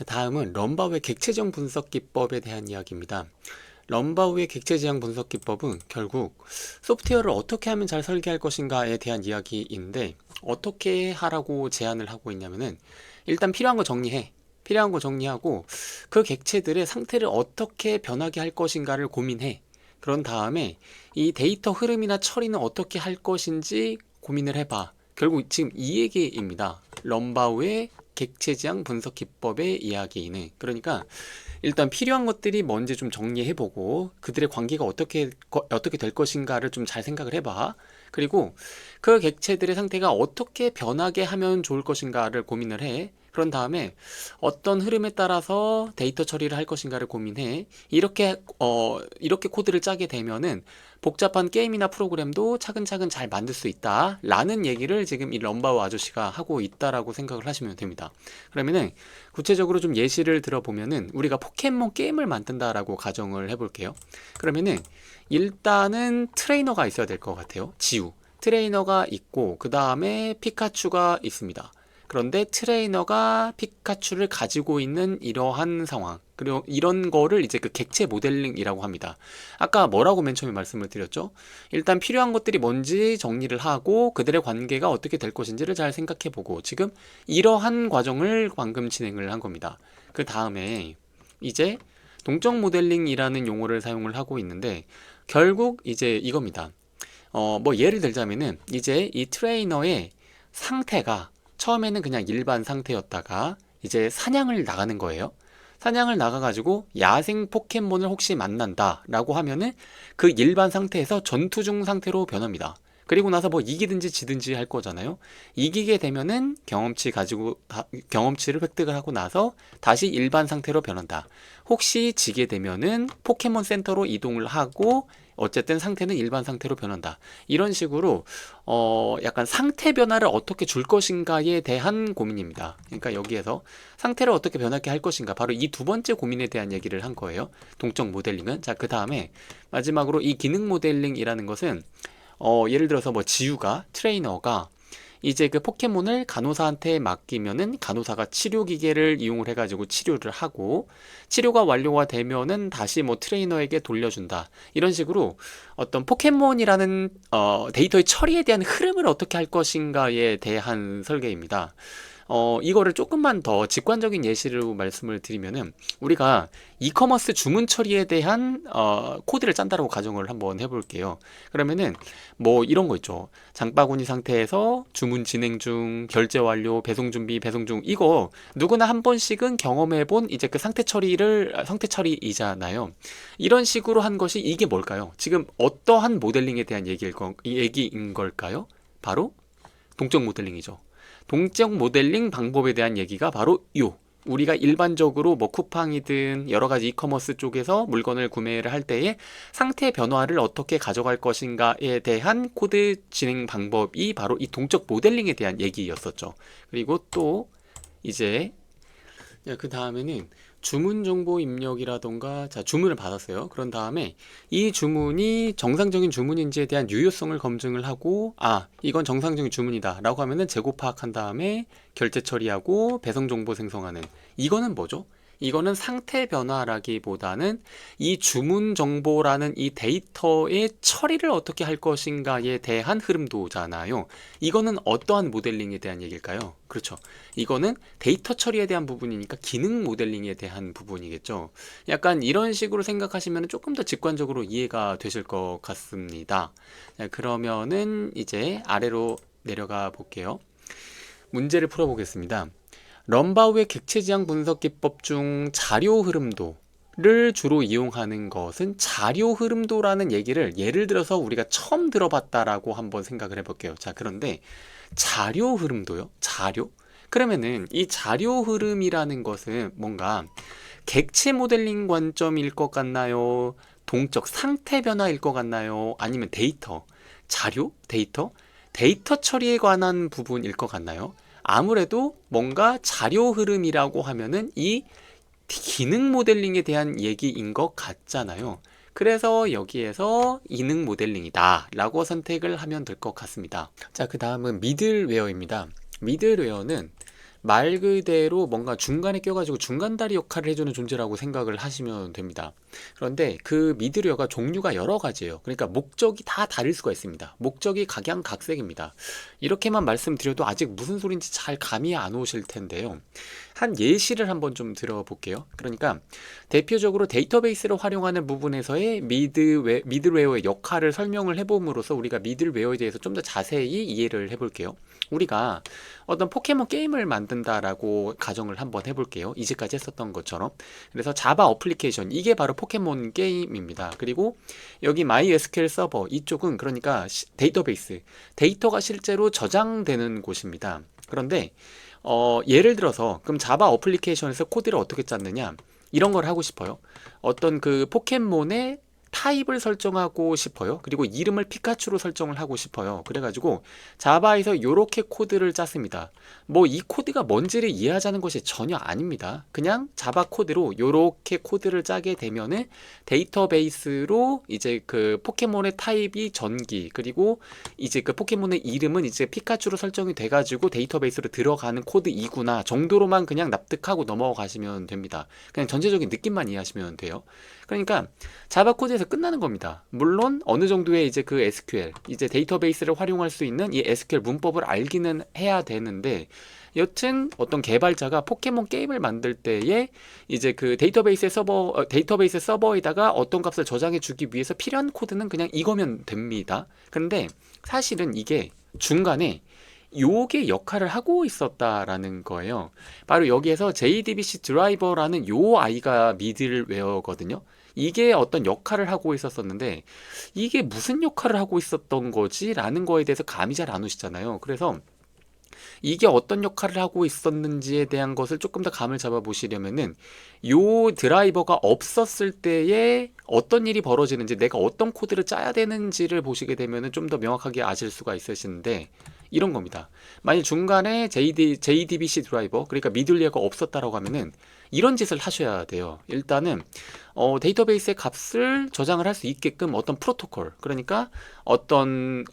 다음은 럼바우의 객체지형 분석 기법에 대한 이야기입니다. 럼바우의 객체지형 분석 기법은 결국 소프트웨어를 어떻게 하면 잘 설계할 것인가에 대한 이야기인데, 어떻게 하라고 제안을 하고 있냐면은 일단 필요한 거 정리해. 필요한 거 정리하고 그 객체들의 상태를 어떻게 변하게 할 것인가를 고민해. 그런 다음에 이 데이터 흐름이나 처리는 어떻게 할 것인지 고민을 해봐. 결국 지금 이 얘기입니다. 럼바우의 객체지향 분석 기법의 이야기는, 그러니까 일단 필요한 것들이 뭔지 좀 정리해보고 그들의 관계가 어떻게 될 것인가를 좀 잘 생각을 해봐. 그리고 그 객체들의 상태가 어떻게 변하게 하면 좋을 것인가를 고민을 해. 그런 다음에 어떤 흐름에 따라서 데이터 처리를 할 것인가를 고민해. 이렇게 코드를 짜게 되면은 복잡한 게임이나 프로그램도 차근차근 잘 만들 수 있다 라는 얘기를 지금 이 럼바우 아저씨가 하고 있다라고 생각을 하시면 됩니다. 그러면은 구체적으로 좀 예시를 들어보면은 우리가 포켓몬 게임을 만든다라고 가정을 해볼게요. 그러면은 일단은 트레이너가 있어야 될 것 같아요. 지우. 트레이너가 있고 그 다음에 피카츄가 있습니다. 그런데 트레이너가 피카츄를 가지고 있는 이러한 상황, 그리고 이런 거를 이제 그 객체 모델링이라고 합니다. 아까 뭐라고 맨 처음에 말씀을 드렸죠? 일단 필요한 것들이 뭔지 정리를 하고 그들의 관계가 어떻게 될 것인지를 잘 생각해 보고, 지금 이러한 과정을 방금 진행을 한 겁니다. 그 다음에 이제 동적 모델링이라는 용어를 사용을 하고 있는데, 결국 이제 이겁니다. 뭐 예를 들자면은 이제 이 트레이너의 상태가 처음에는 그냥 일반 상태였다가 이제 사냥을 나가는 거예요. 사냥을 나가가지고 야생 포켓몬을 혹시 만난다 라고 하면은 그 일반 상태에서 전투 중 상태로 변합니다. 그리고 나서 뭐 이기든지 지든지 할 거잖아요. 이기게 되면은 경험치를 획득을 하고 나서 다시 일반 상태로 변한다. 혹시 지게 되면은 포켓몬 센터로 이동을 하고 어쨌든 상태는 일반 상태로 변한다. 이런 식으로 약간 상태 변화를 어떻게 줄 것인가에 대한 고민입니다. 그러니까 여기에서 상태를 어떻게 변하게 할 것인가, 바로 이 두 번째 고민에 대한 얘기를 한 거예요. 동적 모델링은. 자, 그 다음에 마지막으로 이 기능 모델링이라는 것은 예를 들어서 뭐 지우가, 트레이너가 이제 그 포켓몬을 간호사한테 맡기면은 간호사가 치료 기계를 이용을 해가지고 치료를 하고, 치료가 완료가 되면은 다시 뭐 트레이너에게 돌려준다. 이런 식으로 어떤 포켓몬이라는 데이터의 처리에 대한 흐름을 어떻게 할 것인가에 대한 설계입니다. 이거를 조금만 더 직관적인 예시로 말씀을 드리면은, 우리가 이커머스 주문 처리에 대한 코드를 짠다라고 가정을 한번 해볼게요. 그러면은 뭐 이런 거 있죠. 장바구니 상태에서 주문 진행 중, 결제 완료, 배송 준비, 배송 중, 이거 누구나 한 번씩은 경험해본 이제 그 상태 처리이잖아요. 이런 식으로 한 것이 이게 뭘까요? 지금 어떠한 모델링에 대한 얘기인 걸까요? 바로 동적 모델링이죠. 동적 모델링 방법에 대한 얘기가 바로 우리가 일반적으로 뭐 쿠팡이든 여러 가지 이커머스 쪽에서 물건을 구매를 할 때에 상태 변화를 어떻게 가져갈 것인가에 대한 코드 진행 방법이 바로 이 동적 모델링에 대한 얘기였었죠. 그리고 또 이제 그 다음에는 주문 정보 입력이라던가, 자, 주문을 받았어요. 그런 다음에 이 주문이 정상적인 주문인지에 대한 유효성을 검증을 하고, 이건 정상적인 주문이다 라고 하면은 재고 파악한 다음에 결제 처리하고 배송 정보 생성하는, 이거는 뭐죠? 이거는 상태 변화라기보다는 이 주문 정보라는 이 데이터의 처리를 어떻게 할 것인가에 대한 흐름도잖아요. 이거는 어떠한 모델링에 대한 얘기일까요? 그렇죠. 이거는 데이터 처리에 대한 부분이니까 기능 모델링에 대한 부분이겠죠. 약간 이런 식으로 생각하시면 조금 더 직관적으로 이해가 되실 것 같습니다. 자, 그러면은 이제 아래로 내려가 볼게요. 문제를 풀어보겠습니다. 럼바우의 객체지향 분석 기법 중 자료 흐름도를 주로 이용하는 것은, 자료 흐름도라는 얘기를 예를 들어서 우리가 처음 들어봤다라고 한번 생각을 해볼게요. 자, 그런데 자료 흐름도요? 자료? 그러면은 이 자료 흐름이라는 것은 뭔가 객체 모델링 관점일 것 같나요? 동적 상태 변화일 것 같나요? 아니면 데이터, 자료, 데이터 처리에 관한 부분일 것 같나요? 아무래도 뭔가 자료 흐름이라고 하면은 이 기능 모델링에 대한 얘기인 것 같잖아요. 그래서 여기에서 이능 모델링이다 라고 선택을 하면 될 것 같습니다. 자, 그 다음은 미들웨어입니다. 미들웨어는 말 그대로 뭔가 중간에 껴가지고 중간다리 역할을 해주는 존재라고 생각을 하시면 됩니다. 그런데 그 미드웨어가 종류가 여러 가지예요. 그러니까 목적이 다 다를 수가 있습니다. 목적이 각양각색입니다. 이렇게만 말씀드려도 아직 무슨 소린지 잘 감이 안 오실 텐데요. 한 예시를 한번 좀 들어볼게요. 그러니까 대표적으로 데이터베이스를 활용하는 부분에서의 미들웨어의 역할을 설명을 해봄으로써 우리가 미들웨어에 대해서 좀 더 자세히 이해를 해볼게요. 우리가 어떤 포켓몬 게임을 만든다라고 가정을 한번 해볼게요. 이제까지 했었던 것처럼. 그래서 자바 어플리케이션, 이게 바로 포켓몬 게임입니다. 그리고 여기 MySQL 서버, 이쪽은 그러니까 데이터베이스, 데이터가 실제로 저장되는 곳입니다. 그런데 예를 들어서 그럼 자바 어플리케이션에서 코드를 어떻게 짰느냐, 이런 걸 하고 싶어요. 어떤 그 포켓몬의 타입을 설정하고 싶어요. 그리고 이름을 피카츄로 설정을 하고 싶어요. 그래가지고 자바에서 이렇게 코드를 짰습니다. 뭐 이 코드가 뭔지를 이해하자는 것이 전혀 아닙니다. 그냥 자바 코드로 이렇게 코드를 짜게 되면은 데이터베이스로 이제 그 포켓몬의 타입이 전기, 그리고 이제 그 포켓몬의 이름은 이제 피카츄로 설정이 돼가지고 데이터베이스로 들어가는 코드이구나 정도로만 그냥 납득하고 넘어가시면 됩니다. 그냥 전체적인 느낌만 이해하시면 돼요. 그러니까 자바 코드에서 끝나는 겁니다. 물론 어느 정도의 이제 그 SQL, 이제 데이터베이스를 활용할 수 있는 이 SQL 문법을 알기는 해야 되는데, 여튼 어떤 개발자가 포켓몬 게임을 만들 때에 이제 그 데이터베이스 서버에다가 어떤 값을 저장해 주기 위해서 필요한 코드는 그냥 이거면 됩니다. 근데 사실은 이게 중간에 요게 역할을 하고 있었다라는 거예요. 바로 여기에서 JDBC 드라이버라는 요 아이가 미들웨어거든요. 이게 어떤 역할을 하고 있었었는데 이게 무슨 역할을 하고 있었던 거지? 라는 거에 대해서 감이 잘 안 오시잖아요. 그래서 이게 어떤 역할을 하고 있었는지에 대한 것을 조금 더 감을 잡아 보시려면은 요 드라이버가 없었을 때에 어떤 일이 벌어지는지, 내가 어떤 코드를 짜야 되는지를 보시게 되면은 좀 더 명확하게 아실 수가 있으신데, 이런 겁니다. 만약 중간에 JDBC 드라이버, 그러니까 미들웨어가 없었다라고 하면은 이런 짓을 하셔야 돼요. 일단은 데이터베이스의 값을 저장을 할 수 있게끔 어떤 프로토콜, 그러니까 어떤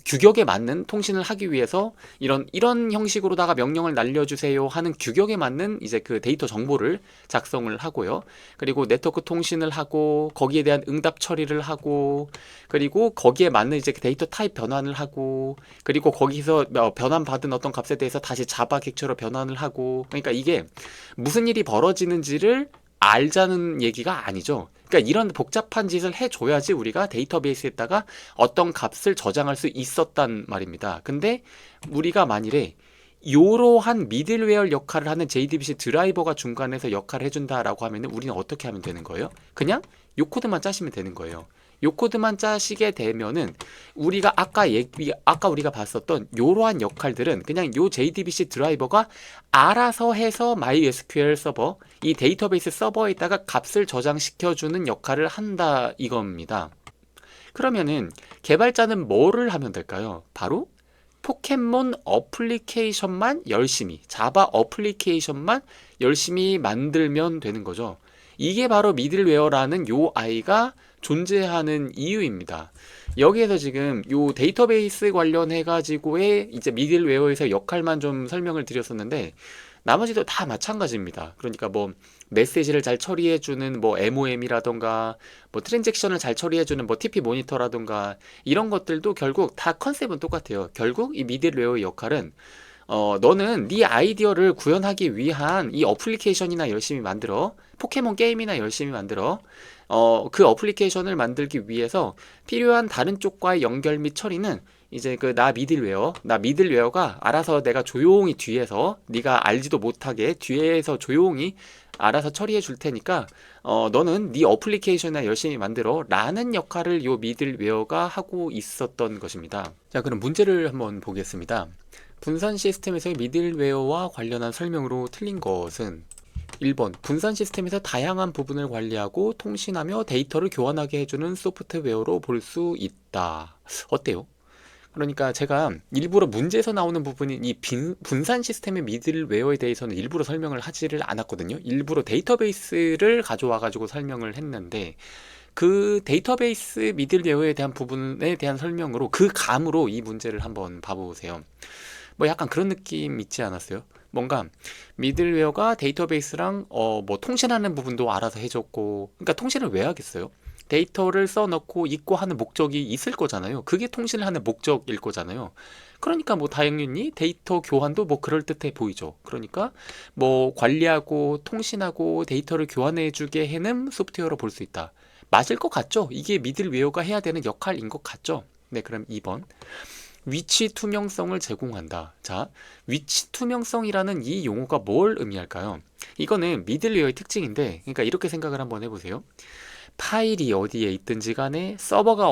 규격에 맞는 통신을 하기 위해서 이런 형식으로다가 명령을 날려주세요 하는 규격에 맞는 이제 그 데이터 정보를 작성을 하고요. 그리고 네트워크 통신을 하고 거기에 대한 응답 처리를 하고, 그리고 거기에 맞는 이제 데이터 타입 변환을 하고, 그리고 거기서 변환 받은 어떤 값에 대해서 다시 자바 객체로 변환을 하고. 그러니까 이게 무슨 일이 벌어지는지를 알자는 얘기가 아니죠. 그러니까 이런 복잡한 짓을 해줘야지 우리가 데이터베이스에다가 어떤 값을 저장할 수 있었단 말입니다. 근데 우리가 만일에 이러한 미들웨어 역할을 하는 JDBC 드라이버가 중간에서 역할을 해준다라고 하면 우리는 어떻게 하면 되는 거예요? 그냥 요 코드만 짜시면 되는 거예요. 요 코드만 짜시게 되면은 우리가 아까 우리가 봤었던 요러한 역할들은 그냥 요 JDBC 드라이버가 알아서 해서 MySQL 서버, 이 데이터베이스 서버에다가 값을 저장시켜주는 역할을 한다 이겁니다. 그러면은 개발자는 뭐를 하면 될까요? 바로 포켓몬 어플리케이션만 열심히, 자바 어플리케이션만 열심히 만들면 되는 거죠. 이게 바로 미들웨어라는 요 아이가 존재하는 이유입니다. 여기에서 지금 요 데이터베이스 관련해 가지고의 이제 미들웨어에서 역할만 좀 설명을 드렸었는데, 나머지도 다 마찬가지입니다. 그러니까 뭐 메시지를 잘 처리해주는 뭐 MOM이라던가 뭐 트랜잭션을 잘 처리해주는 뭐 TP 모니터라던가 이런 것들도 결국 다 컨셉은 똑같아요. 결국 이 미들웨어의 역할은 너는 네 아이디어를 구현하기 위한 이 어플리케이션이나 열심히 만들어, 포켓몬 게임이나 열심히 만들어, 그 어플리케이션을 만들기 위해서 필요한 다른 쪽과의 연결 및 처리는 이제 그 나 미들웨어가 알아서 내가 조용히 뒤에서 네가 알지도 못하게 뒤에서 조용히 알아서 처리해 줄 테니까 너는 네 어플리케이션이나 열심히 만들어 라는 역할을 요 미들웨어가 하고 있었던 것입니다. 자, 그럼 문제를 한번 보겠습니다. 분산 시스템에서의 미들웨어와 관련한 설명으로 틀린 것은 1번, 분산 시스템에서 다양한 부분을 관리하고 통신하며 데이터를 교환하게 해주는 소프트웨어로 볼 수 있다. 어때요? 그러니까 제가 일부러 문제에서 나오는 부분인 이 분산 시스템의 미들웨어에 대해서는 일부러 설명을 하지를 않았거든요. 일부러 데이터베이스를 가져와 가지고 설명을 했는데, 그 데이터베이스 미들웨어에 대한 부분에 대한 설명으로 그 감으로 이 문제를 한번 봐보세요. 뭐 약간 그런 느낌 있지 않았어요? 뭔가 미들웨어가 데이터베이스랑 뭐 통신하는 부분도 알아서 해줬고, 그러니까 통신을 왜 하겠어요? 데이터를 써넣고 읽고 하는 목적이 있을 거잖아요. 그게 통신을 하는 목적일 거잖아요. 그러니까 뭐 당연히 데이터 교환도 뭐 그럴듯해 보이죠. 그러니까 뭐 관리하고 통신하고 데이터를 교환해주게 해는 소프트웨어로 볼 수 있다. 맞을 것 같죠? 이게 미들웨어가 해야 되는 역할인 것 같죠? 네, 그럼 2번. 위치 투명성을 제공한다. 자, 위치 투명성이라는 이 용어가 뭘 의미할까요? 이거는 미들웨어의 특징인데, 그러니까 이렇게 생각을 한번 해보세요. 파일이 어디에 있든지 간에 서버가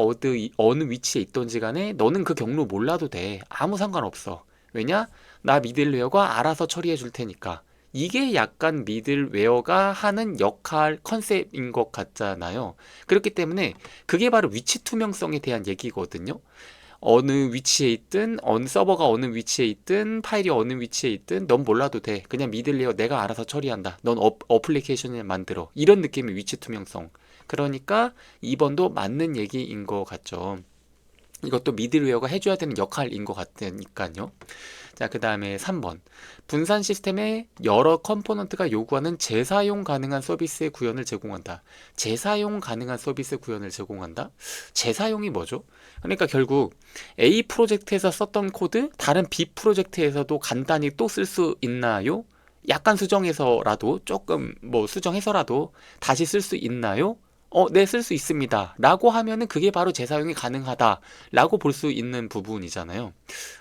어느 위치에 있든지 간에 너는 그 경로 몰라도 돼. 아무 상관없어. 왜냐? 나 미들웨어가 알아서 처리해 줄 테니까. 이게 약간 미들웨어가 하는 역할 컨셉인 것 같잖아요. 그렇기 때문에 그게 바로 위치 투명성에 대한 얘기거든요. 어느 위치에 있든 어느 서버가 어느 위치에 있든 파일이 어느 위치에 있든 넌 몰라도 돼. 그냥 믿을래요. 내가 알아서 처리한다. 넌 어플리케이션을 만들어. 이런 느낌의 위치 투명성. 그러니까 2번도 맞는 얘기인 것 같죠. 이것도 미들웨어가 해줘야 되는 역할인 것 같으니까요. 자, 그 다음에 3번. 분산 시스템의 여러 컴포넌트가 요구하는 재사용 가능한 서비스의 구현을 제공한다. 재사용 가능한 서비스 구현을 제공한다? 재사용이 뭐죠? 그러니까 결국 A 프로젝트에서 썼던 코드, 다른 B 프로젝트에서도 간단히 또 쓸 수 있나요? 약간 수정해서라도, 조금 뭐 수정해서라도 다시 쓸 수 있나요? 네, 쓸 수 있습니다. 라고 하면은 그게 바로 재사용이 가능하다. 라고 볼 수 있는 부분이잖아요.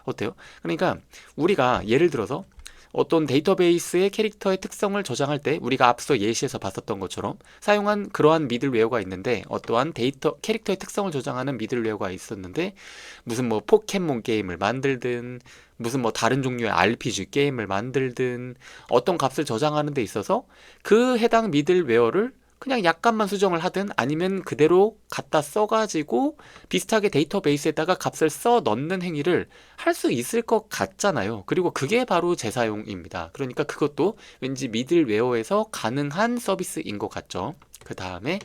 어때요? 그러니까 우리가 예를 들어서 어떤 데이터베이스의 캐릭터의 특성을 저장할 때 우리가 앞서 예시에서 봤었던 것처럼 사용한 그러한 미들웨어가 있는데, 어떠한 캐릭터의 특성을 저장하는 미들웨어가 있었는데 무슨 뭐 포켓몬 게임을 만들든 무슨 뭐 다른 종류의 RPG 게임을 만들든 어떤 값을 저장하는 데 있어서 그 해당 미들웨어를 그냥 약간만 수정을 하든 아니면 그대로 갖다 써가지고 비슷하게 데이터베이스에다가 값을 써 넣는 행위를 할 수 있을 것 같잖아요. 그리고 그게 바로 재사용입니다. 그러니까 그것도 왠지 미들웨어에서 가능한 서비스인 것 같죠. 그 다음에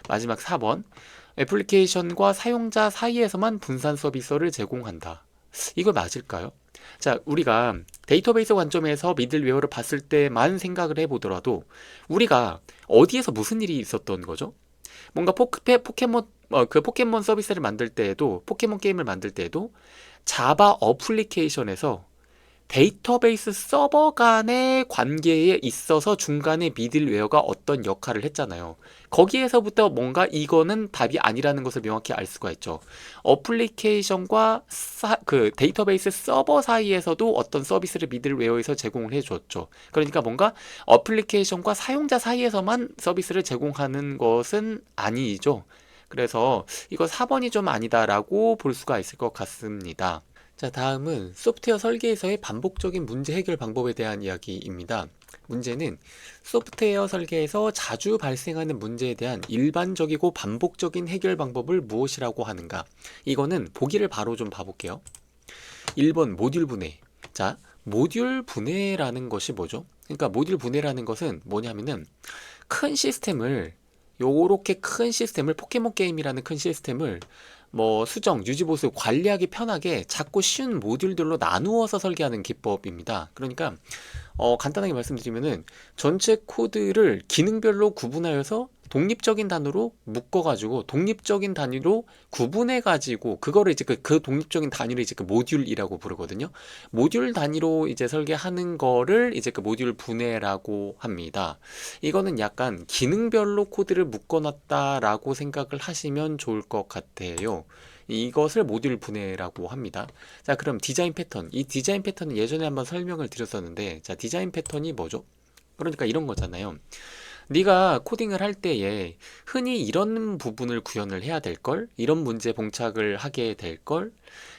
마지막 4번. 애플리케이션과 사용자 사이에서만 분산 서비스를 제공한다. 이거 맞을까요? 자, 우리가 데이터베이스 관점에서 미들웨어를 봤을 때만 생각을 해보더라도 우리가 어디에서 무슨 일이 있었던 거죠? 뭔가 그 포켓몬 서비스를 만들 때에도, 포켓몬 게임을 만들 때에도 자바 어플리케이션에서 데이터베이스 서버 간의 관계에 있어서 중간에 미들웨어가 어떤 역할을 했잖아요. 거기에서부터 뭔가 이거는 답이 아니라는 것을 명확히 알 수가 있죠. 어플리케이션과 그 데이터베이스 서버 사이에서도 어떤 서비스를 미들웨어에서 제공을 해줬죠. 그러니까 뭔가 어플리케이션과 사용자 사이에서만 서비스를 제공하는 것은 아니죠. 그래서 이거 4번이 좀 아니다라고 볼 수가 있을 것 같습니다. 자, 다음은 소프트웨어 설계에서의 반복적인 문제 해결 방법에 대한 이야기입니다. 문제는 소프트웨어 설계에서 자주 발생하는 문제에 대한 일반적이고 반복적인 해결 방법을 무엇이라고 하는가? 이거는 보기를 바로 좀 봐볼게요. 1번 모듈 분해. 자, 모듈 분해라는 것이 뭐죠? 그러니까 모듈 분해라는 것은 뭐냐면은 큰 시스템을, 요렇게 큰 시스템을, 포켓몬 게임이라는 큰 시스템을 뭐 수정, 유지 보수 관리하기 편하게 작고 쉬운 모듈들로 나누어서 설계하는 기법입니다. 그러니까 간단하게 말씀드리면은 전체 코드를 기능별로 구분하여서 독립적인 단위로 묶어가지고 독립적인 단위로 구분해가지고 그거를 이제 그 독립적인 단위를 이제 그 모듈이라고 부르거든요. 모듈 단위로 이제 설계하는 거를 이제 그 모듈 분해라고 합니다. 이거는 약간 기능별로 코드를 묶어놨다라고 생각을 하시면 좋을 것 같아요. 이것을 모듈 분해라고 합니다. 자, 그럼 디자인 패턴. 이 디자인 패턴은 예전에 한번 설명을 드렸었는데, 자, 디자인 패턴이 뭐죠? 그러니까 이런 거잖아요. 네가 코딩을 할 때에 흔히 이런 부분을 구현을 해야 될 걸, 이런 문제 봉착을 하게 될 걸,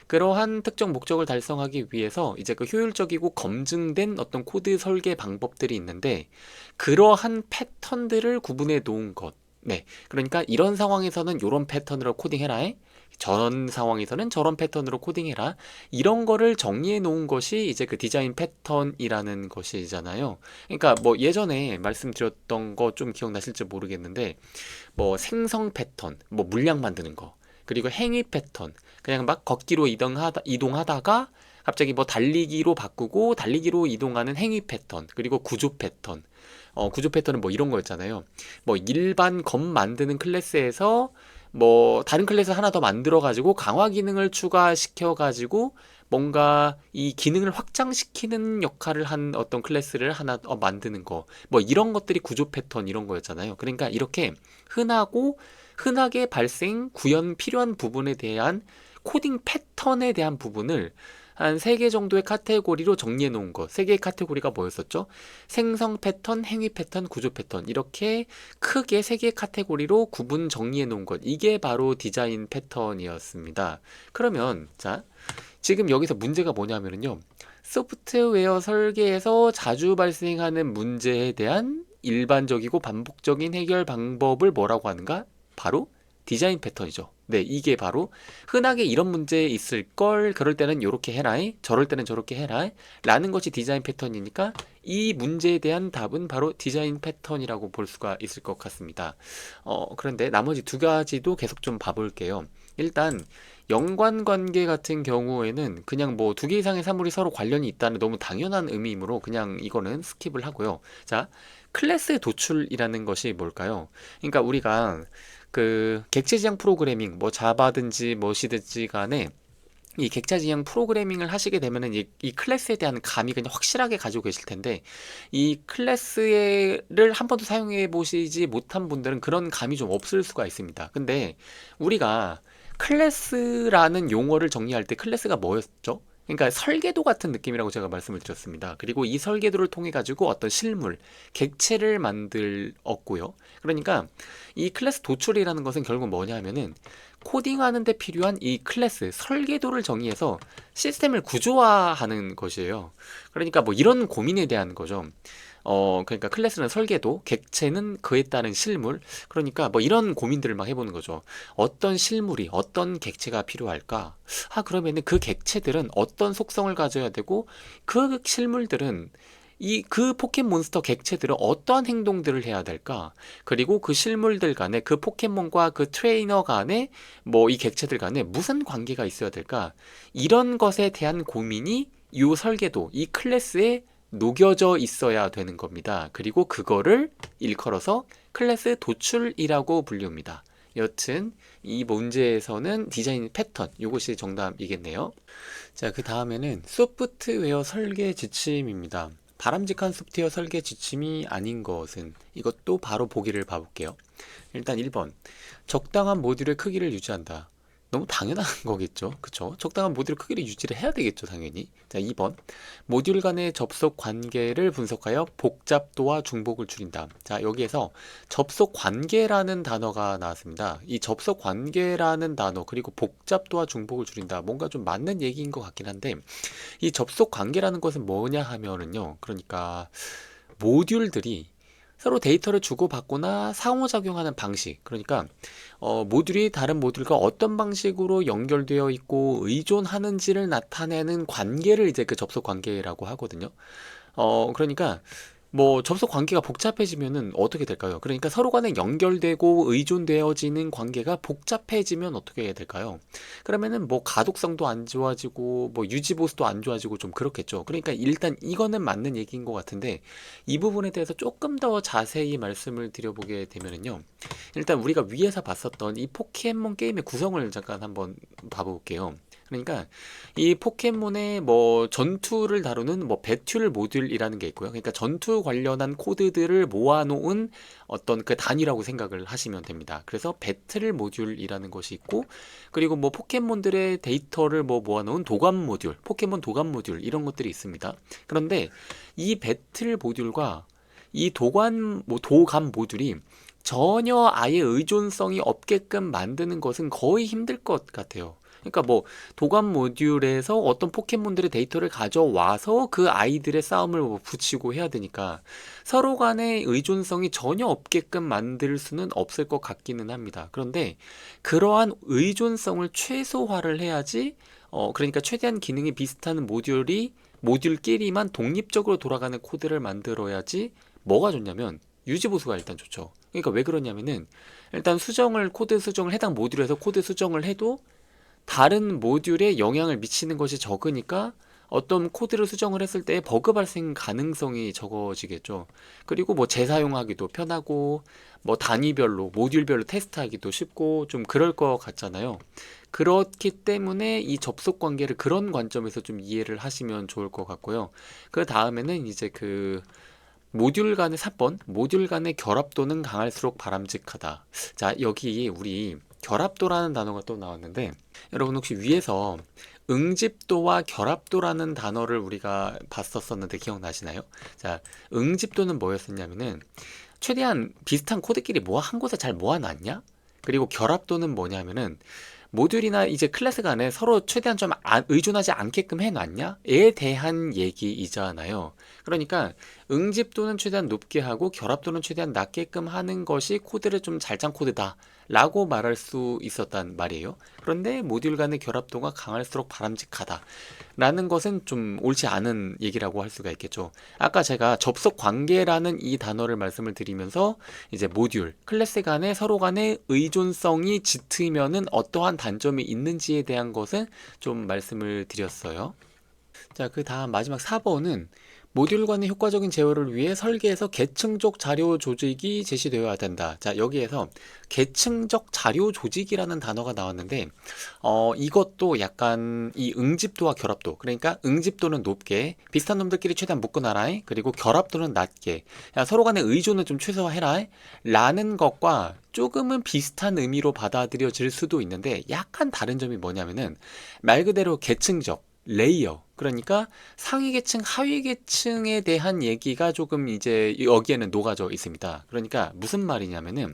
그러한 특정 목적을 달성하기 위해서 이제 그 효율적이고 검증된 어떤 코드 설계 방법들이 있는데, 그러한 패턴들을 구분해 놓은 것. 네, 그러니까 이런 상황에서는 이런 패턴으로 코딩해라. 저런 상황에서는 저런 패턴으로 코딩해라. 이런 거를 정리해 놓은 것이 이제 그 디자인 패턴이라는 것이잖아요. 그러니까 뭐 예전에 말씀드렸던 거 좀 기억나실지 모르겠는데, 뭐 생성 패턴, 뭐 물량 만드는 거, 그리고 행위 패턴, 그냥 막 걷기로 이동하다가 갑자기 뭐 달리기로 바꾸고 달리기로 이동하는 행위 패턴, 그리고 구조 패턴. 구조 패턴은 뭐 이런 거였잖아요. 뭐 일반 검 만드는 클래스에서 뭐 다른 클래스 하나 더 만들어 가지고 강화 기능을 추가시켜 가지고 뭔가 이 기능을 확장시키는 역할을 한 어떤 클래스를 하나 만드는 거. 뭐 이런 것들이 구조 패턴 이런 거였잖아요. 그러니까 이렇게 흔하게 구현 필요한 부분에 대한 코딩 패턴에 대한 부분을 한 3개 정도의 카테고리로 정리해 놓은 것. 3개의 카테고리가 뭐였었죠? 생성 패턴, 행위 패턴, 구조 패턴. 이렇게 크게 3개의 카테고리로 구분 정리해 놓은 것. 이게 바로 디자인 패턴이었습니다. 그러면, 자, 지금 여기서 문제가 뭐냐면요. 소프트웨어 설계에서 자주 발생하는 문제에 대한 일반적이고 반복적인 해결 방법을 뭐라고 하는가? 바로 디자인 패턴이죠. 네, 이게 바로 흔하게 이런 문제 있을 걸, 그럴 때는 이렇게 해라, 저럴 때는 저렇게 해라, 라는 것이 디자인 패턴이니까 이 문제에 대한 답은 바로 디자인 패턴이라고 볼 수가 있을 것 같습니다. 그런데 나머지 2가지도 계속 좀 봐볼게요. 일단 연관 관계 같은 경우에는 그냥 뭐 2개 이상의 사물이 서로 관련이 있다는 너무 당연한 의미이므로 그냥 이거는 스킵을 하고요. 자, 클래스 도출이라는 것이 뭘까요? 그러니까 우리가 그 객체 지향 프로그래밍 뭐 자바든지 무엇이든지 간에 이 객체 지향 프로그래밍을 하시게 되면은 이 클래스에 대한 감이 그냥 확실하게 가지고 계실 텐데, 이 클래스를 한 번도 사용해 보시지 못한 분들은 그런 감이 좀 없을 수가 있습니다. 근데 우리가 클래스라는 용어를 정리할 때 클래스가 뭐였죠? 그러니까 설계도 같은 느낌이라고 제가 말씀을 드렸습니다. 그리고 이 설계도를 통해 가지고 어떤 실물, 객체를 만들었고요. 그러니까 이 클래스 도출이라는 것은 결국 뭐냐 하면은 코딩하는 데 필요한 이 클래스, 설계도를 정의해서 시스템을 구조화하는 것이에요. 그러니까 뭐 이런 고민에 대한 거죠. 그러니까 클래스는 설계도, 객체는 그에 따른 실물. 그러니까 뭐 이런 고민들을 막 해보는 거죠. 어떤 실물이, 어떤 객체가 필요할까? 그러면은 그 객체들은 어떤 속성을 가져야 되고, 그 실물들은 그 포켓몬스터 객체들은 어떠한 행동들을 해야 될까? 그리고 그 실물들 간에, 그 포켓몬과 그 트레이너 간에, 뭐 이 객체들 간에 무슨 관계가 있어야 될까? 이런 것에 대한 고민이 이 설계도, 이 클래스에 녹여져 있어야 되는 겁니다. 그리고 그거를 일컬어서 클래스 도출이라고 불립니다. 여튼 이 문제에서는 디자인 패턴, 이것이 정답이겠네요. 자, 그 다음에는 소프트웨어 설계 지침입니다. 바람직한 소프트웨어 설계 지침이 아닌 것은, 이것도 바로 보기를 봐볼게요. 일단 1번, 적당한 모듈의 크기를 유지한다. 너무 당연한 거겠죠. 그쵸? 적당한 모듈 크기를 유지를 해야 되겠죠, 당연히. 자, 2번, 모듈 간의 접속 관계를 분석하여 복잡도와 중복을 줄인다. 자, 여기에서 접속 관계라는 단어가 나왔습니다. 이 접속 관계라는 단어, 그리고 복잡도와 중복을 줄인다. 뭔가 좀 맞는 얘기인 것 같긴 한데, 이 접속 관계라는 것은 뭐냐 하면은요, 그러니까 모듈들이 서로 데이터를 주고받거나 상호작용하는 방식, 그러니까 모듈이 다른 모듈과 어떤 방식으로 연결되어 있고 의존하는지를 나타내는 관계를 이제 그 접속 관계라고 하거든요. 그러니까 뭐 접속 관계가 복잡해지면은 어떻게 될까요? 그러니까 서로 간에 연결되고 의존되어지는 관계가 복잡해지면 어떻게 해야 될까요? 그러면은 뭐 가독성도 안 좋아지고 뭐 유지 보수도 안 좋아지고 좀 그렇겠죠. 그러니까 일단 이거는 맞는 얘기인 것 같은데, 이 부분에 대해서 조금 더 자세히 말씀을 드려보게 되면은요. 일단 우리가 위에서 봤었던 이 포켓몬 게임의 구성을 잠깐 한번 봐볼게요. 그러니까 이 포켓몬의 뭐 전투를 다루는 뭐 배틀 모듈이라는 게 있고요. 그러니까 전투 관련한 코드들을 모아놓은 어떤 그 단위라고 생각을 하시면 됩니다. 그래서 배틀 모듈이라는 것이 있고, 그리고 뭐 포켓몬들의 데이터를 뭐 모아놓은 도감 모듈, 포켓몬 도감 모듈 이런 것들이 있습니다. 그런데 이 배틀 모듈과 이 도감 모듈이 전혀 아예 의존성이 없게끔 만드는 것은 거의 힘들 것 같아요. 그러니까 뭐 도감 모듈에서 어떤 포켓몬들의 데이터를 가져와서 그 아이들의 싸움을 뭐 붙이고 해야 되니까 서로 간의 의존성이 전혀 없게끔 만들 수는 없을 것 같기는 합니다. 그런데 그러한 의존성을 최소화를 해야지, 그러니까 최대한 기능이 비슷한 모듈끼리만 독립적으로 돌아가는 코드를 만들어야지 뭐가 좋냐면 유지보수가 일단 좋죠. 그러니까 왜 그러냐면은 일단 코드 수정을 해당 모듈에서 코드 수정을 해도 다른 모듈에 영향을 미치는 것이 적으니까 어떤 코드를 수정을 했을 때 버그 발생 가능성이 적어지겠죠. 그리고 뭐 재사용하기도 편하고 뭐 단위별로 모듈별로 테스트하기도 쉽고 좀 그럴 것 같잖아요. 그렇기 때문에 이 접속 관계를 그런 관점에서 좀 이해를 하시면 좋을 것 같고요. 그 다음에는 이제 그 모듈 간의 사번, 모듈 간의 결합도는 강할수록 바람직하다. 자, 여기 우리 결합도라는 단어가 또 나왔는데, 여러분 혹시 위에서 응집도와 결합도라는 단어를 우리가 봤었었는데 기억나시나요? 자, 응집도는 뭐였었냐면은 최대한 비슷한 코드끼리 한 곳에 잘 모아놨냐? 그리고 결합도는 뭐냐면은 모듈이나 이제 클래스 간에 서로 최대한 좀 의존하지 않게끔 해놨냐에 대한 얘기이잖아요. 그러니까 응집도는 최대한 높게 하고 결합도는 최대한 낮게끔 하는 것이 코드를 좀 잘 짠 코드다 라고 말할 수 있었단 말이에요. 그런데 모듈 간의 결합도가 강할수록 바람직하다 라는 것은 좀 옳지 않은 얘기라고 할 수가 있겠죠. 아까 제가 접속 관계라는 이 단어를 말씀을 드리면서 이제 모듈, 클래스 간의 서로 간의 의존성이 짙으면은 어떠한 단점이 있는지에 대한 것은 좀 말씀을 드렸어요. 자, 그 다음 마지막 4번은 모듈 간의 효과적인 제어를 위해 설계에서 계층적 자료 조직이 제시되어야 된다. 자, 여기에서 계층적 자료 조직이라는 단어가 나왔는데, 이것도 약간 이 응집도와 결합도, 그러니까 응집도는 높게, 비슷한 놈들끼리 최대한 묶어놔라, 그리고 결합도는 낮게, 야, 서로 간의 의존을 좀 최소화해라, 라는 것과 조금은 비슷한 의미로 받아들여질 수도 있는데, 약간 다른 점이 뭐냐면은, 말 그대로 계층적, 레이어, 그러니까 상위 계층, 하위 계층에 대한 얘기가 조금 이제 여기에는 녹아져 있습니다. 그러니까 무슨 말이냐면은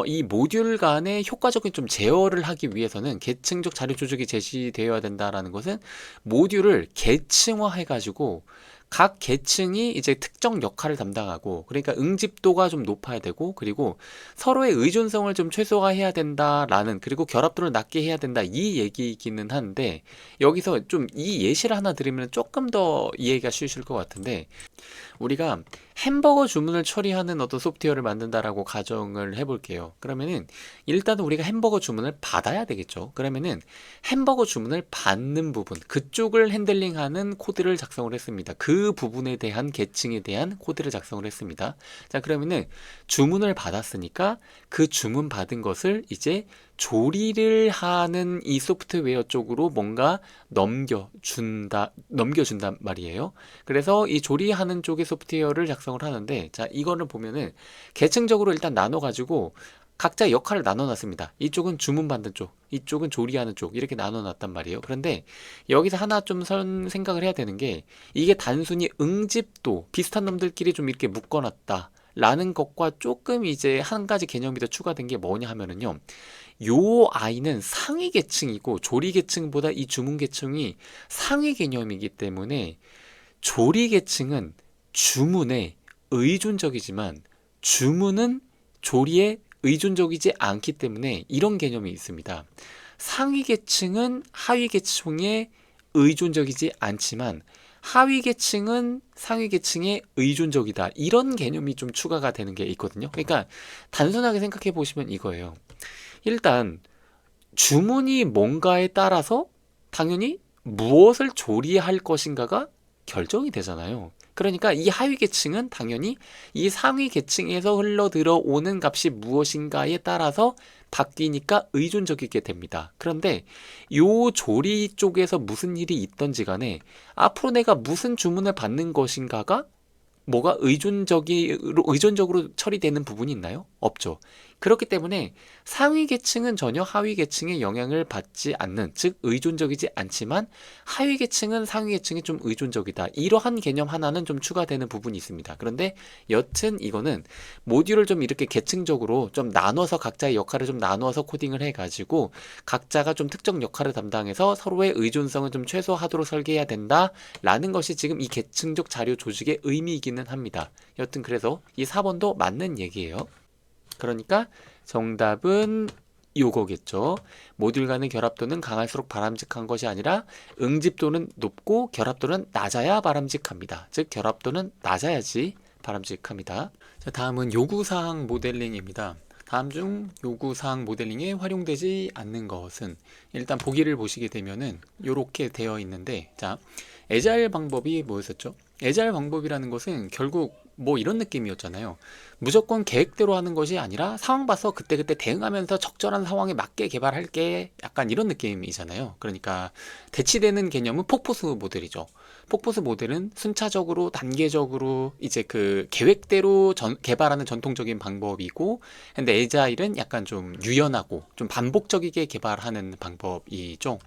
이 모듈 간의 효과적인 좀 제어를 하기 위해서는 계층적 자료 조직이 제시되어야 된다라는 것은 모듈을 계층화 해가지고 각 계층이 이제 특정 역할을 담당하고, 그러니까 응집도가 좀 높아야 되고, 그리고 서로의 의존성을 좀 최소화해야 된다라는, 그리고 결합도를 낮게 해야 된다, 이 얘기이기는 한데, 여기서 좀 이 예시를 하나 드리면 조금 더 이해가 쉬우실 것 같은데, 우리가 햄버거 주문을 처리하는 어떤 소프트웨어를 만든다라고 가정을 해볼게요. 그러면은 일단은 우리가 햄버거 주문을 받아야 되겠죠. 그러면은 햄버거 주문을 받는 부분, 그쪽을 핸들링하는 코드를 작성을 했습니다. 그 부분에 대한 계층에 대한 코드를 작성을 했습니다. 자, 그러면은 주문을 받았으니까 그 주문 받은 것을 이제 조리를 하는 이 소프트웨어 쪽으로 뭔가 넘겨준단 말이에요. 그래서 이 조리하는 쪽의 소프트웨어를 작성을 하는데, 자, 이거를 보면은 계층적으로 일단 나눠가지고 각자 역할을 나눠놨습니다. 이쪽은 주문 받는 쪽, 이쪽은 조리하는 쪽, 이렇게 나눠놨단 말이에요. 그런데 여기서 하나 좀 생각을 해야 되는 게, 이게 단순히 응집도 비슷한 놈들끼리 좀 이렇게 묶어놨다 라는 것과 조금 이제 한 가지 개념이 더 추가된 게 뭐냐 하면은요, 요 아이는 상위 계층이고 조리 계층보다 이 주문 계층이 상위 개념이기 때문에 조리 계층은 주문에 의존적이지만 주문은 조리에 의존적이지 않기 때문에 이런 개념이 있습니다. 상위 계층은 하위 계층에 의존적이지 않지만 하위 계층은 상위 계층에 의존적이다. 이런 개념이 좀 추가가 되는 게 있거든요. 그러니까 단순하게 생각해 보시면 이거예요. 일단 주문이 뭔가에 따라서 당연히 무엇을 조리할 것인가가 결정이 되잖아요. 그러니까 이 하위 계층은 당연히 이 상위 계층에서 흘러 들어오는 값이 무엇인가에 따라서 바뀌니까 의존적이게 됩니다. 그런데 요 조리 쪽에서 무슨 일이 있던지 간에 앞으로 내가 무슨 주문을 받는 것인가가 뭐가 의존적으로 처리되는 부분이 있나요? 없죠. 그렇기 때문에 상위 계층은 전혀 하위 계층의 영향을 받지 않는, 즉 의존적이지 않지만 하위 계층은 상위 계층에 좀 의존적이다. 이러한 개념 하나는 좀 추가되는 부분이 있습니다. 그런데 여튼 이거는 모듈을 좀 이렇게 계층적으로 좀 나눠서 각자의 역할을 좀 나눠서 코딩을 해가지고 각자가 좀 특정 역할을 담당해서 서로의 의존성을 좀 최소화하도록 설계해야 된다라는 것이 지금 이 계층적 자료 조직의 의미이기는 합니다. 여튼 그래서 이 4번도 맞는 얘기예요. 그러니까 정답은 요거겠죠. 모듈 간의 결합도는 강할수록 바람직한 것이 아니라 응집도는 높고 결합도는 낮아야 바람직합니다. 즉 결합도는 낮아야지 바람직합니다. 자, 다음은 요구사항 모델링입니다. 다음 중 요구사항 모델링에 활용되지 않는 것은, 일단 보기를 보시게 되면은 요렇게 되어 있는데, 자, 애자일 방법이 뭐였었죠? 애자일 방법이라는 것은 결국 뭐 이런 느낌이었잖아요. 무조건 계획대로 하는 것이 아니라 상황 봐서 그때그때 대응하면서 적절한 상황에 맞게 개발할게, 약간 이런 느낌이잖아요. 그러니까 대치되는 개념은 폭포수 모델이죠. 폭포수 모델은 순차적으로 단계적으로 이제 그 계획대로 개발하는 전통적인 방법이고, 근데 애자일은 약간 좀 유연하고 좀 반복적이게 개발하는 방법이죠.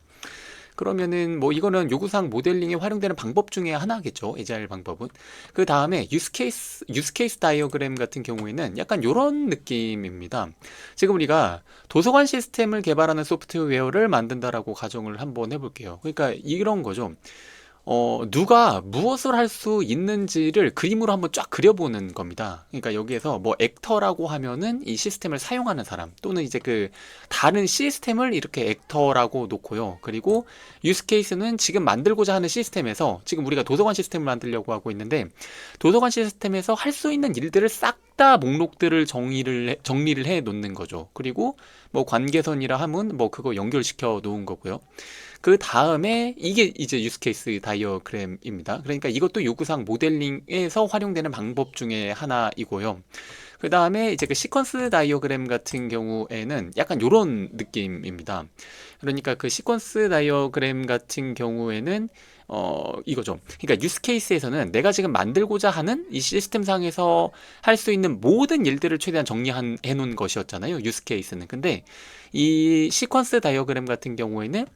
그러면은 뭐 이거는 요구사항 모델링에 활용되는 방법 중에 하나겠죠. 애자일 방법은. 그 다음에 유스케이스 다이어그램 같은 경우에는 약간 요런 느낌입니다. 지금 우리가 도서관 시스템을 개발하는 소프트웨어를 만든다라고 가정을 한번 해볼게요. 그러니까 이런 거죠. 누가 무엇을 할 수 있는지를 그림으로 한번 쫙 그려보는 겁니다. 그러니까 여기에서 뭐 액터라고 하면은 이 시스템을 사용하는 사람, 또는 이제 그 다른 시스템을 이렇게 액터라고 놓고요. 그리고 유스케이스는 지금 만들고자 하는 시스템에서, 지금 우리가 도서관 시스템을 만들려고 하고 있는데 도서관 시스템에서 할 수 있는 일들을 싹 다 목록들을 정리를 해 놓는 거죠. 그리고 뭐 관계선이라 하면 뭐 그거 연결시켜 놓은 거고요. 그 다음에 이게 이제 유스케이스 다이어그램입니다. 그러니까 이것도 요구사항 모델링에서 활용되는 방법 중에 하나이고요. 그 다음에 이제 그 시퀀스 다이어그램 같은 경우에는 약간 요런 느낌입니다. 그러니까 그 시퀀스 다이어그램 같은 경우에는 이거죠. 그러니까 유스케이스에서는 내가 지금 만들고자 하는 이 시스템 상에서 할 수 있는 모든 일들을 최대한 정리해 놓은 것이었잖아요. 유스케이스는. 근데 이 시퀀스 다이어그램 같은 경우에는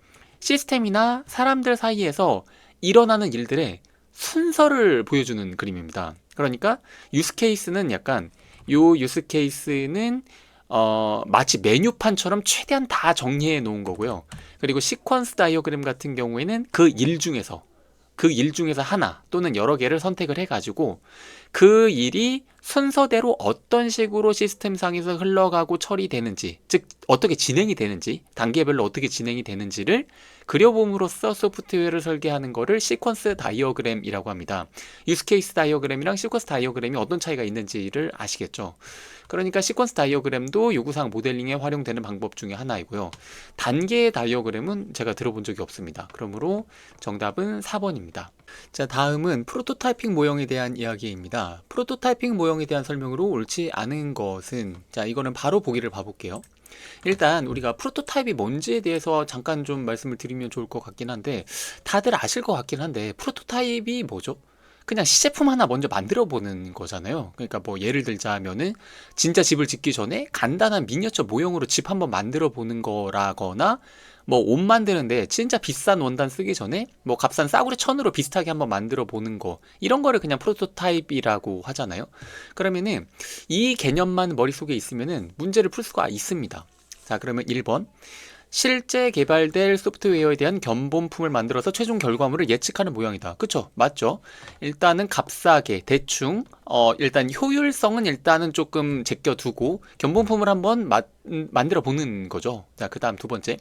시스템이나 사람들 사이에서 일어나는 일들의 순서를 보여주는 그림입니다. 그러니까 유스케이스는 약간, 요 유스케이스는 마치 메뉴판처럼 최대한 다 정리해 놓은 거고요. 그리고 시퀀스 다이어그램 같은 경우에는 그 일 중에서 하나 또는 여러 개를 선택을 해가지고 그 일이 순서대로 어떤 식으로 시스템상에서 흘러가고 처리되는지, 즉 어떻게 진행이 되는지, 단계별로 어떻게 진행이 되는지를 그려봄으로써 소프트웨어를 설계하는 거를 시퀀스 다이어그램이라고 합니다. 유스케이스 다이어그램이랑 시퀀스 다이어그램이 어떤 차이가 있는지를 아시겠죠? 그러니까 시퀀스 다이어그램도 요구사항 모델링에 활용되는 방법 중에 하나이고요. 단계 다이어그램은 제가 들어본 적이 없습니다. 그러므로 정답은 4번입니다. 자, 다음은 프로토타이핑 모형에 대한 이야기입니다. 프로토타이핑 모형에 대한 설명으로 옳지 않은 것은, 자, 이거는 바로 보기를 봐볼게요. 일단 우리가 프로토타입이 뭔지에 대해서 잠깐 좀 말씀을 드리면 좋을 것 같긴 한데, 다들 아실 것 같긴 한데, 프로토타입이 뭐죠? 그냥 시제품 하나 먼저 만들어 보는 거잖아요. 그러니까 뭐 예를 들자면은 진짜 집을 짓기 전에 간단한 미니어처 모형으로 집 한번 만들어 보는 거라거나, 뭐 옷 만드는데 진짜 비싼 원단 쓰기 전에 뭐 값싼 싸구려 천으로 비슷하게 한번 만들어 보는 거, 이런 거를 그냥 프로토타입이라고 하잖아요. 그러면은 이 개념만 머릿속에 있으면은 문제를 풀 수가 있습니다. 자, 그러면 1번, 실제 개발될 소프트웨어에 대한 견본품을 만들어서 최종 결과물을 예측하는 모양이다. 그쵸? 맞죠? 일단은 값싸게 대충 일단 효율성은 일단은 조금 제껴두고 견본품을 한번 만들어 보는 거죠. 자, 그 다음 두 번째,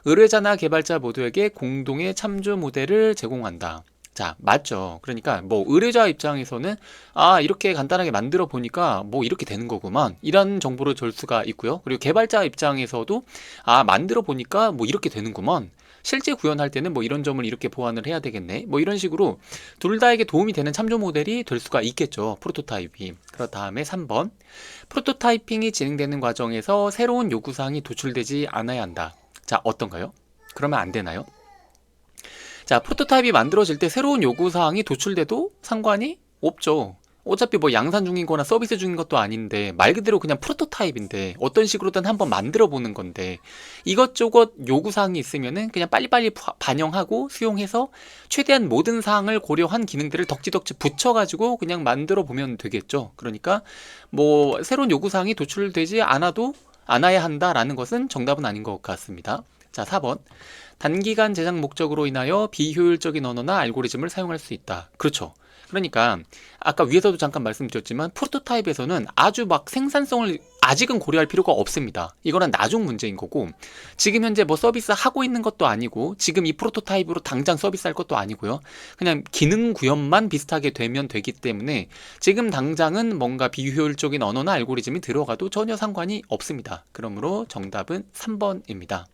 의뢰자나 개발자 모두에게 공동의 참조 모델을 제공한다. 자, 맞죠. 그러니까 뭐 의뢰자 입장에서는 이렇게 간단하게 만들어 보니까 뭐 이렇게 되는 거구만, 이런 정보를 줄 수가 있고요. 그리고 개발자 입장에서도 만들어 보니까 뭐 이렇게 되는구먼, 실제 구현할 때는 뭐 이런 점을 이렇게 보완을 해야 되겠네, 뭐 이런 식으로 둘 다에게 도움이 되는 참조 모델이 될 수가 있겠죠, 프로토타입이. 그런 다음에 3번, 프로토타이핑이 진행되는 과정에서 새로운 요구사항이 도출되지 않아야 한다. 자, 어떤가요? 그러면 안 되나요? 자, 프로토타입이 만들어질 때 새로운 요구사항이 도출돼도 상관이 없죠. 어차피 뭐 양산 중이거나 서비스 중인 것도 아닌데, 말 그대로 그냥 프로토타입인데 어떤 식으로든 한번 만들어 보는 건데, 이것저것 요구사항이 있으면은 그냥 빨리빨리 반영하고 수용해서 최대한 모든 사항을 고려한 기능들을 덕지덕지 붙여가지고 그냥 만들어 보면 되겠죠. 그러니까 뭐 새로운 요구사항이 도출되지 않아야 한다라는 것은 정답은 아닌 것 같습니다. 자, 4번, 단기간 제작 목적으로 인하여 비효율적인 언어나 알고리즘을 사용할 수 있다. 그렇죠. 그러니까 아까 위에서도 잠깐 말씀드렸지만 프로토타입에서는 아주 막 생산성을 아직은 고려할 필요가 없습니다. 이거는 나중 문제인 거고, 지금 현재 뭐 서비스 하고 있는 것도 아니고, 지금 이 프로토타입으로 당장 서비스 할 것도 아니고요. 그냥 기능 구현만 비슷하게 되면 되기 때문에 지금 당장은 뭔가 비효율적인 언어나 알고리즘이 들어가도 전혀 상관이 없습니다. 그러므로 정답은 3번입니다.